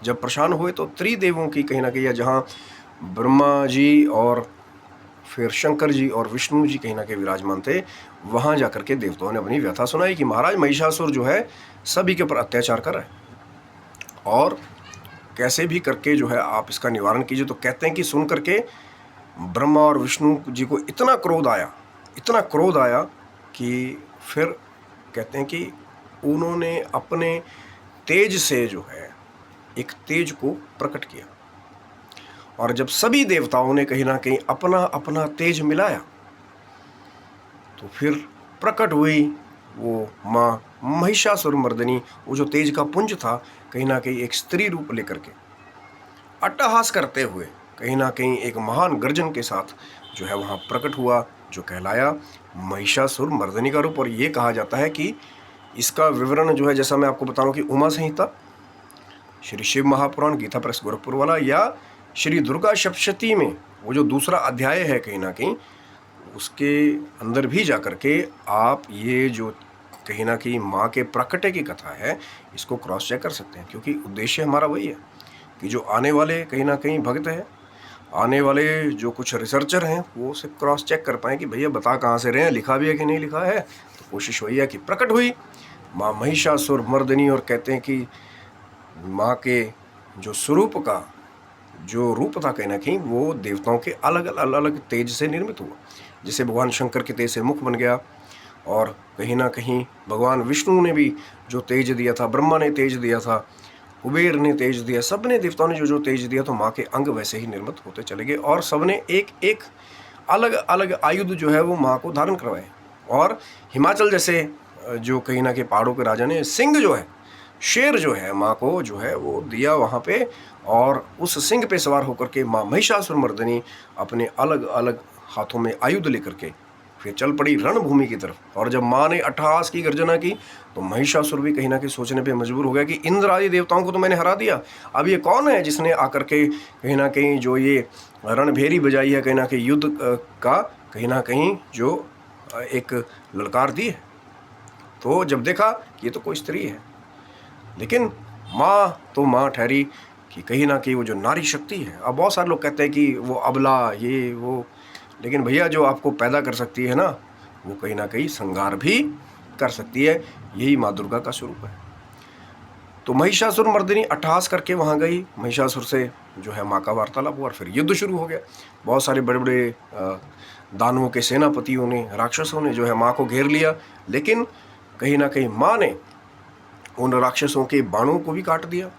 जब परेशान हुए तो त्रिदेवों की कहीं ना कहीं, या जहाँ ब्रह्मा जी और फिर शंकर जी और विष्णु जी कहीं ना कहीं विराजमान थे, वहां जाकर के देवताओं ने अपनी व्यथा सुनाई कि महाराज महिषासुर जो है सभी के ऊपर अत्याचार कर रहा है और कैसे भी करके जो है आप इसका निवारण कीजिए। तो कहते हैं कि सुन करके ब्रह्मा और विष्णु जी को इतना क्रोध आया कि फिर कहते हैं कि उन्होंने अपने तेज से जो है एक तेज को प्रकट किया, और जब सभी देवताओं ने कहीं ना कहीं अपना अपना तेज मिलाया तो फिर प्रकट हुई वो माँ महिषासुरमर्दिनी। वो जो तेज का पुंज था कहीं ना कहीं एक स्त्री रूप लेकर के अट्टहास करते हुए कहीं ना कहीं एक महान गर्जन के साथ जो है वहाँ प्रकट हुआ, जो कहलाया महिषासुरमर्दिनी का रूप। और ये कहा जाता है कि इसका विवरण जो है, जैसा मैं आपको बता रहा हूँ कि उमा संहिता, श्री शिव महापुराण, गीता प्रेस गोरखपुर वाला, या श्री दुर्गा सप्तशती में वो जो दूसरा अध्याय है कहीं ना कहीं उसके अंदर भी जाकर के आप ये जो कहीं ना कहीं माँ के प्रकटे की कथा है इसको क्रॉस चेक कर सकते हैं, क्योंकि उद्देश्य हमारा वही है कि जो आने वाले कहीं ना कहीं भक्त हैं, आने वाले जो कुछ रिसर्चर हैं, वो उसे क्रॉस चेक कर पाएँ कि भैया बता कहाँ से रहे हैं, लिखा भी है कि नहीं लिखा है। तो कोशिश वही है कि प्रकट हुई माँ महिषासुरमर्दिनी, और कहते हैं कि माँ के जो स्वरूप का जो रूप था कहीं ना कहीं वो देवताओं के अलग अलग तेज से निर्मित हुआ। जैसे भगवान शंकर के तेज से मुख बन गया, और कहीं ना कहीं भगवान विष्णु ने भी जो तेज दिया था, ब्रह्मा ने तेज दिया था, कुबेर ने तेज दिया, सब ने देवताओं ने जो जो तेज दिया, तो माँ के अंग वैसे ही निर्मित होते चले गए, और सबने एक एक अलग अलग आयुध जो है वो माँ को धारण करवाए। और हिमाचल जैसे जो कहीं ना कहीं पहाड़ों के राजा ने सिंह जो है, शेर जो है माँ को जो है वो दिया वहाँ पे, और उस सिंह पे सवार होकर के माँ महिषासुरमर्दिनी अपने अलग अलग हाथों में आयुध लेकर के फिर चल पड़ी रणभूमि की तरफ। और जब माँ ने अट्टहास की, गर्जना की, तो महिषासुर भी कहीं ना कहीं सोचने पे मजबूर हो गया कि इंद्र आदि देवताओं को तो मैंने हरा दिया, अब ये कौन है जिसने आकर के कहीं ना कहीं जो ये रणभेरी बजाई है, कहीं ना कहीं युद्ध का कहीं ना कहीं जो एक ललकार दी है। तो जब देखा कि ये तो कोई स्त्री है, लेकिन माँ तो माँ ठहरी कि कहीं ना कहीं वो जो नारी शक्ति है। अब बहुत सारे लोग कहते हैं कि वो अबला, ये वो, लेकिन भैया जो आपको पैदा कर सकती है ना, वो कहीं ना कहीं संहार भी कर सकती है। यही माँ दुर्गा का स्वरूप है। तो महिषासुरमर्दिनी अट्टहास करके वहाँ गई, महिषासुर से जो है माँ का वार्तालाप हुआ, और फिर युद्ध शुरू हो गया। बहुत सारे बड़े बड़े दानवों के सेनापतियों ने, राक्षसों ने जो है माँ को घेर लिया, लेकिन कहीं ना कहीं माँ ने उन राक्षसों के बाणों को भी काट दिया,